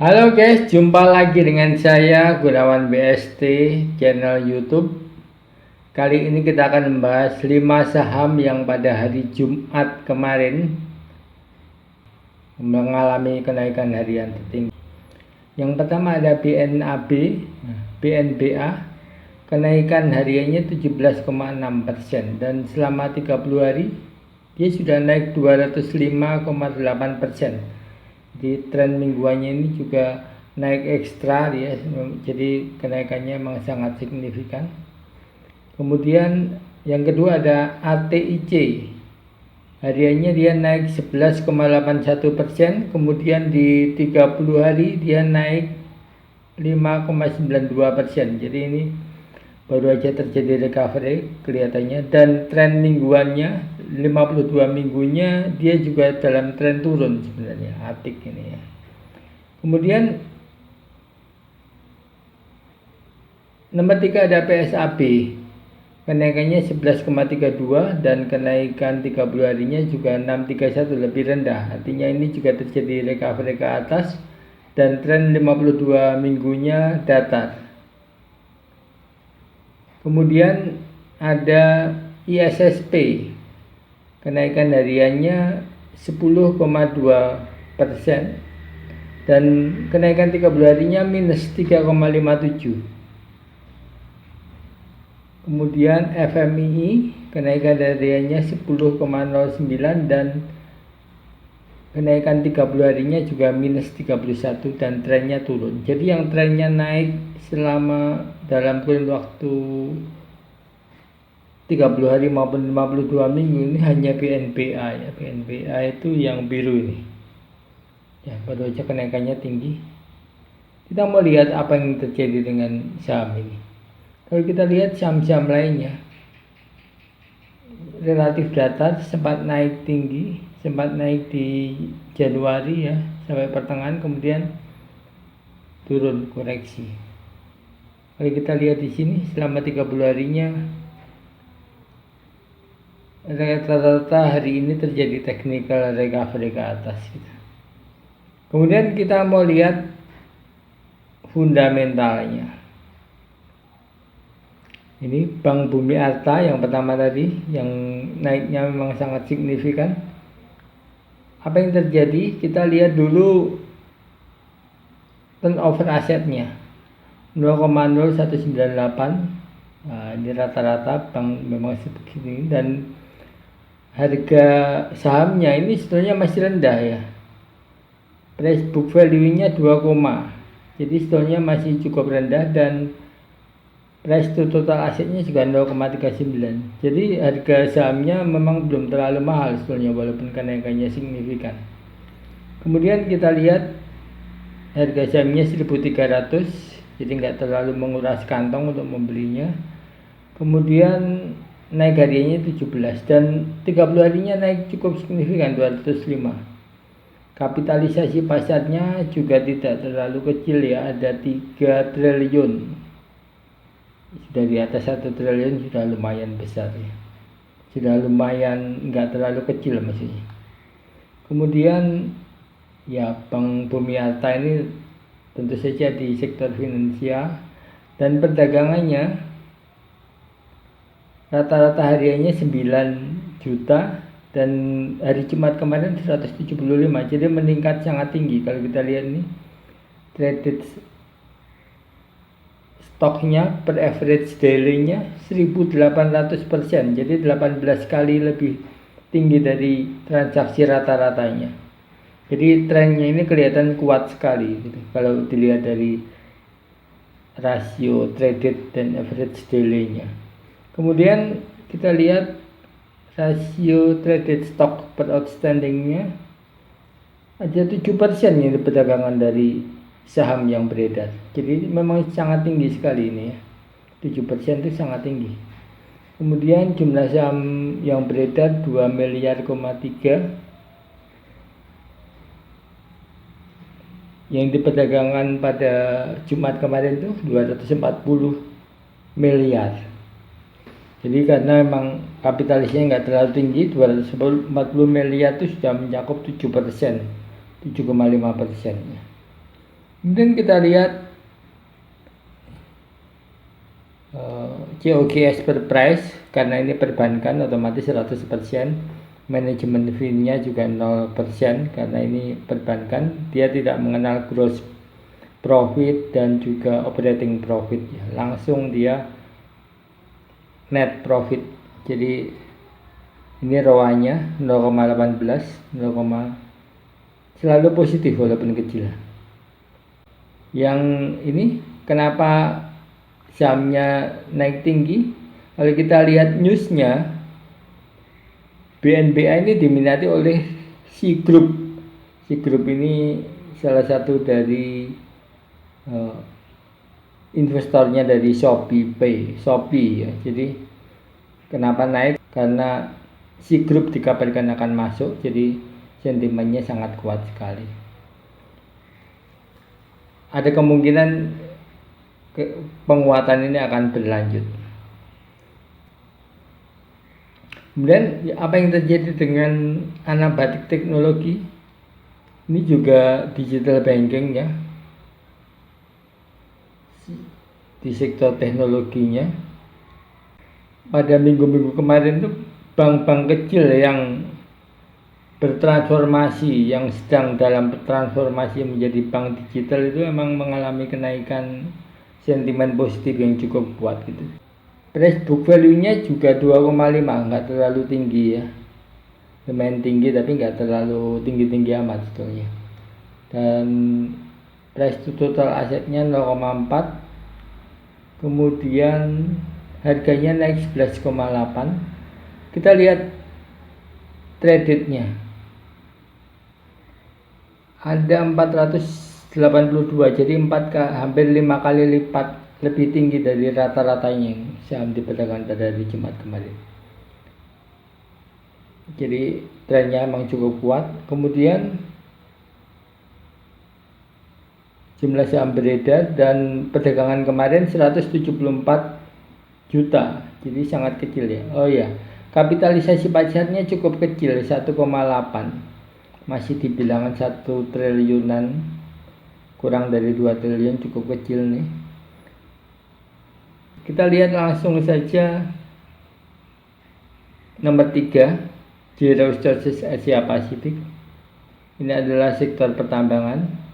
Halo guys, jumpa lagi dengan saya Gunawan BST channel YouTube. Kali ini kita akan membahas 5 saham yang pada hari Jumat kemarin mengalami kenaikan harian tertinggi. Yang pertama ada BNBA, kenaikan hariannya 17,6% dan selama 30 hari dia sudah naik 205,8%. Di tren mingguannya ini juga naik ekstra ya, jadi kenaikannya memang sangat signifikan. Kemudian yang kedua ada ATIC, hariannya dia naik 11,81%, kemudian di 30 hari dia naik 5,92%. Jadi ini baru aja terjadi recovery kelihatannya, dan tren mingguannya 52 minggunya dia juga dalam tren turun sebenarnya ATIC ini ya. Kemudian nomor 3 ada PSAB, kenaikannya 11,32 dan kenaikan 30 harinya juga 6,31, lebih rendah, artinya ini juga terjadi recovery ke atas dan tren 52 minggunya datar. Kemudian ada ISSP, kenaikan hariannya 10,2% dan kenaikan 30 harinya minus 3,57. Kemudian FMII, kenaikan hariannya 10,09 dan kenaikan 30 harinya juga minus 31 dan trennya turun. Jadi yang trennya naik selama dalam kurun waktu 30 hari maupun 52 minggu ini hanya BNBA ya. BNBA itu yang biru ini. Ya, baru aja kenaikannya tinggi. Kita mau lihat apa yang terjadi dengan saham ini. Kalau kita lihat saham-saham lainnya relatif datar, sempat naik tinggi, sempat naik di Januari ya sampai pertengahan, kemudian turun koreksi. Kalau kita lihat di sini selama 30 harinya rata-rata hari ini terjadi technical recovery ke atas gitu. Kemudian kita mau lihat fundamentalnya. Ini Bank Bumi Arta yang pertama tadi, yang naiknya memang sangat signifikan. Apa yang terjadi? Kita lihat dulu turnover asetnya 0,0198. Nah, ini rata-rata bank memang sebegini, dan harga sahamnya ini sebetulnya masih rendah ya. Price book value-nya 2, jadi sebetulnya masih cukup rendah, dan price to total asetnya juga 0,39. Jadi harga sahamnya memang belum terlalu mahal sebetulnya walaupun kenaikannya signifikan. Kemudian kita lihat harga sahamnya 1.300, jadi nggak terlalu menguras kantong untuk membelinya. Kemudian naik hariannya 17 dan 30 harinya naik cukup signifikan 205. Kapitalisasi pasarnya juga tidak terlalu kecil ya, ada 3 triliun. Sudah di atas 1 triliun, sudah lumayan besar ya. Sudah lumayan, nggak terlalu kecil maksudnya. Kemudian ya Bank Bumi Arta ini tentu saja di sektor finansial, dan perdagangannya rata-rata hariannya 9 juta dan hari Jumat kemarin 175, jadi meningkat sangat tinggi. Kalau kita lihat nih traded stoknya per average daily-nya 1800%, jadi 18 kali lebih tinggi dari transaksi rata-ratanya. Jadi trennya ini kelihatan kuat sekali gitu, kalau dilihat dari rasio traded dan average daily-nya. Kemudian kita lihat rasio traded stock per outstanding-nya aja 7% ini perdagangan dari saham yang beredar. Jadi memang sangat tinggi sekali ini ya. 7% itu sangat tinggi. Kemudian jumlah saham yang beredar 2,3 miliar. Yang diperdagangkan pada Jumat kemarin itu 240 miliar. Jadi karena memang kapitalisnya nggak terlalu tinggi, 240 miliar itu sudah mencakup 7%, 7,5%. Kemudian kita lihat COGS per price, karena ini perbankan otomatis 100%, manajemen fee-nya juga 0% karena ini perbankan, dia tidak mengenal gross profit dan juga operating profit ya. Langsung dia net profit. Jadi ini ROA-nya 0,18, selalu positif walaupun kecil. Yang ini kenapa sahamnya naik tinggi? Kalau kita lihat newsnya, BNBA ini diminati oleh C Group. C Group ini salah satu dari investornya dari Shopee ya. Jadi kenapa naik? Karena C Group dikabarkan akan masuk, jadi sentimennya sangat kuat sekali. Ada kemungkinan penguatan ini akan berlanjut. Kemudian apa yang terjadi dengan Anabatik Teknologi? Ini juga digital banking ya, di sektor teknologinya. Pada minggu-minggu kemarin tuh bank-bank kecil yang bertransformasi, yang sedang dalam transformasi menjadi bank digital itu memang mengalami kenaikan sentimen positif yang cukup kuat gitu. Price book value-nya juga 2,5, nggak terlalu tinggi ya, lumayan tinggi tapi nggak terlalu tinggi-tinggi amat sebetulnya. Dan price to total asetnya 0,4, kemudian harganya naik 11,8. Kita lihat traded-nya ada 482, jadi hampir 5 kali lipat lebih tinggi dari rata-ratanya yang saham diperdagangkan pada hari Jumat kemarin. Jadi trennya memang cukup kuat. Kemudian jumlah saham beredar dan perdagangan kemarin 174 juta, jadi sangat kecil ya. Oh ya, kapitalisasi pasarnya cukup kecil, 1,8, masih dibilangan 1 triliunan, kurang dari 2 triliun, cukup kecil nih. Kita lihat langsung saja nomor 3, Zero Resources Asia Pasifik. Ini adalah sektor pertambangan.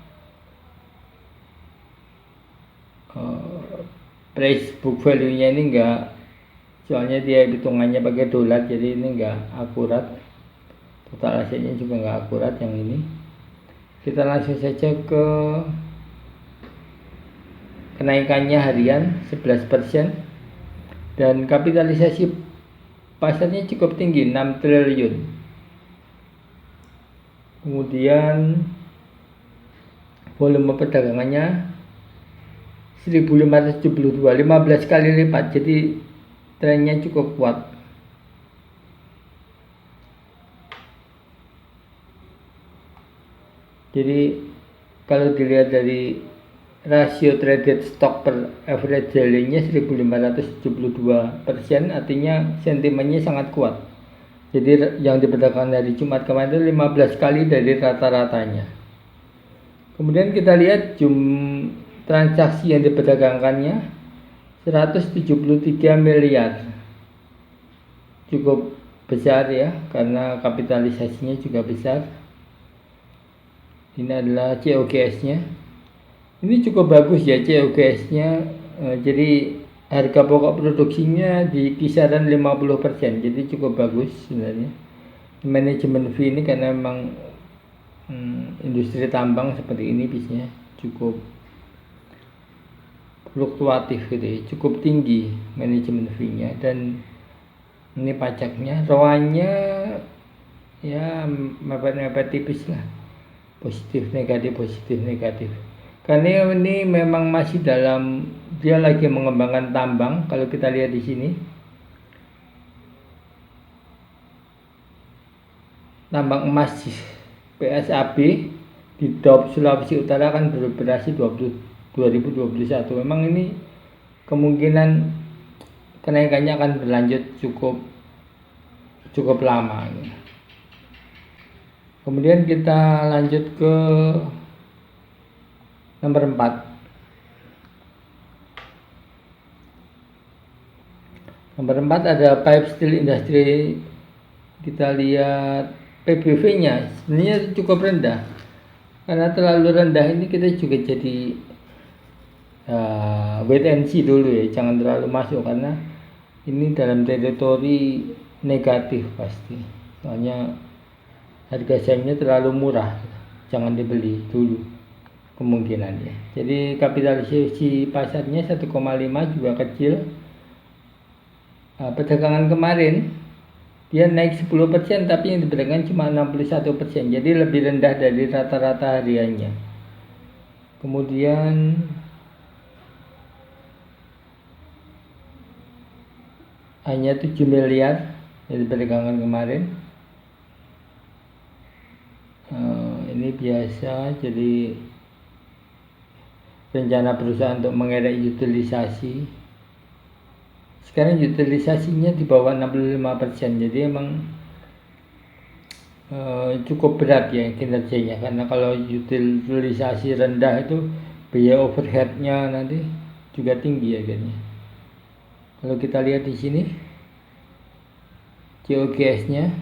Price book value-nya ini enggak, soalnya dia hitungannya pakai dolar, jadi ini enggak akurat. Total asetnya juga enggak akurat yang ini. Kita langsung saja ke kenaikannya harian 11%, dan kapitalisasi pasarnya cukup tinggi, 6 triliun. Kemudian volume perdagangannya 1572, 15 kali lipat, jadi trennya cukup kuat. Jadi kalau dilihat dari rasio traded stock per average daily-nya 1572%, artinya sentimennya sangat kuat. Jadi yang diperdagangkan dari Jumat kemarin itu 15 kali dari rata-ratanya. Kemudian kita lihat transaksi yang diperdagangkannya 173 miliar, cukup besar ya, karena kapitalisasinya juga besar. Ini adalah COGS-nya, ini cukup bagus ya COGS-nya. Jadi harga pokok produksinya di kisaran 50%, jadi cukup bagus sebenarnya. Manajemen fee ini karena memang industri tambang seperti ini biasanya cukup fluktuatif gitu ya, cukup tinggi manajemen fee-nya. Dan ini pajaknya, ROA-nya ya mepet-mepet tipis lah, positif negatif, karena ini memang masih dalam, dia lagi mengembangkan tambang. Kalau kita lihat di sini, tambang emas PSAB di Dop Sulawesi Utara kan beroperasi 2021. Memang ini kemungkinan kenaikannya akan berlanjut cukup lama. Kemudian kita lanjut ke Nomor 4. Nomor 4 ada pipe steel industry. Kita lihat PBV-nya sebenarnya cukup rendah. Karena terlalu rendah ini kita juga jadi wait and see dulu ya, jangan terlalu masuk karena ini dalam teritori negatif pasti. Soalnya harga sahamnya terlalu murah, jangan dibeli dulu kemungkinan ya. Jadi kapitalisasi pasarnya 1,5 juga kecil. Perdagangan kemarin dia naik 10% tapi yang diperdagangkan cuma 61%, jadi lebih rendah dari rata-rata hariannya. Kemudian hanya 7 miliar yang diperdagangkan kemarin. Ini biasa, jadi rencana perusahaan untuk mengerek utilisasi. Sekarang utilisasinya di bawah 65%, jadi emang cukup berat ya kinerjanya, karena kalau utilisasi rendah itu biaya overheadnya nanti juga tinggi akhirnya. Kalau kita lihat di sini COGS-nya,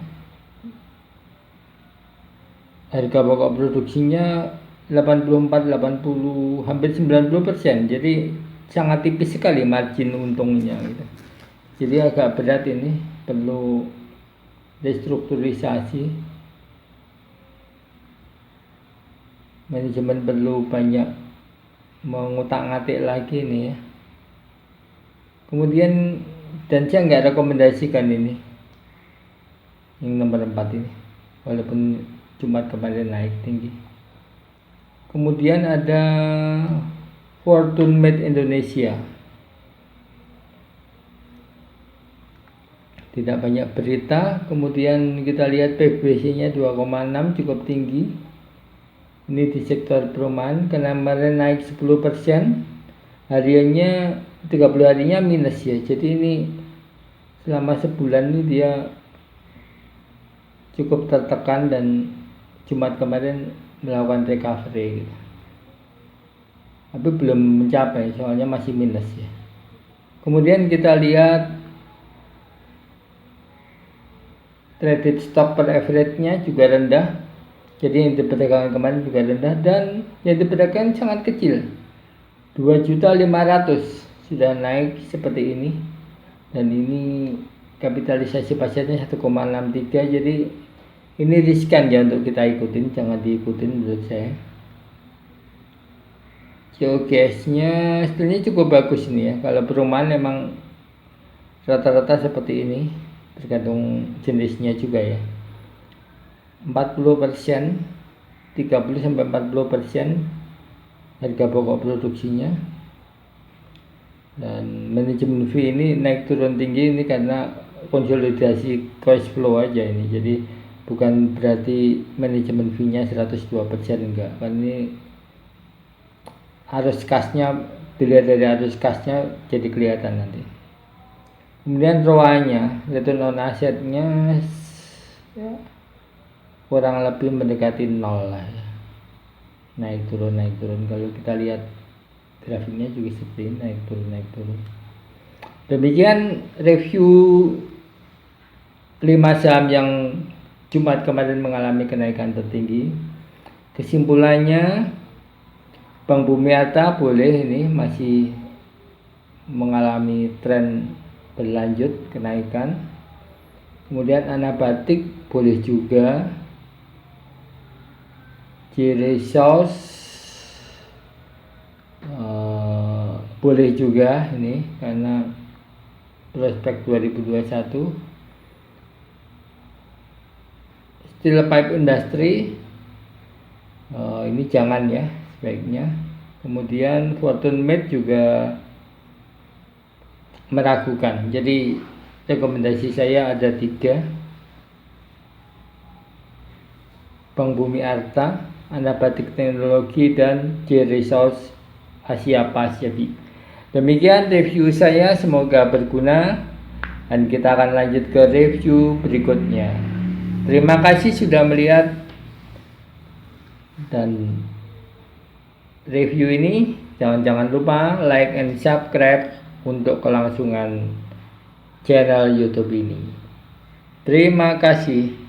harga pokok produksinya 84, 80, hampir 90%, jadi sangat tipis sekali margin untungnya gitu. Jadi agak berat ini, perlu restrukturisasi, manajemen perlu banyak mengutak-ngatik lagi nih ya. Kemudian dan saya nggak rekomendasikan ini yang nomor 4 ini, walaupun Jumat kemarin naik tinggi. Kemudian ada Fortune Made Indonesia. Tidak banyak berita. Kemudian kita lihat PBC-nya 2,6 cukup tinggi. Ini di sektor perumahan karena kemarin naik 10%. Hariannya 30 harinya minus ya. Jadi ini selama sebulan ini dia cukup tertekan dan Jumat kemarin melakukan recovery gitu. Tapi belum mencapai, soalnya masih minus ya. Kemudian kita lihat traded stock per average-nya juga rendah. Jadi yang diperdagangkan kemarin juga rendah dan yang diperdagangkan sangat kecil. 2.500.000 sudah naik seperti ini. Dan ini kapitalisasi pasarnya 1,63, jadi ini riskan ya untuk kita ikutin, jangan diikutin menurut saya. COGS-nya sebenarnya cukup bagus ini ya. Kalau perumahan memang rata-rata seperti ini, tergantung jenisnya juga ya. 40%, 30-40% harga pokok produksinya. Dan manajemen fee ini naik turun tinggi ini karena konsolidasi cash flow aja ini. Jadi bukan berarti manajemen fee-nya 102%, enggak. Kan ini arus kasnya, dilihat dari arus kasnya jadi kelihatan nanti. Kemudian ROA-nya, return on asset-nya ya, kurang lebih mendekati 0 lah ya. Naik turun. Kalau kita lihat grafiknya juga seperti ini, naik turun. Demikian review 5 saham yang Jumat kemarin mengalami kenaikan tertinggi. Kesimpulannya, Bank Bumi Arta boleh ini masih mengalami tren berlanjut kenaikan. Kemudian Anabatik boleh juga. J-Resource boleh juga ini karena prospek 2021. Steel Pipe Industry ini jangan ya sebaiknya. Kemudian Fortune Made juga meragukan. Jadi rekomendasi saya ada 3: Bank Bumi Arta, Anabatik Teknologi, dan J-Resource Asia Pasifik. Demikian review saya, semoga berguna dan kita akan lanjut ke review berikutnya. Terima kasih sudah melihat dan review ini, jangan lupa like and subscribe untuk kelangsungan channel YouTube ini. Terima kasih.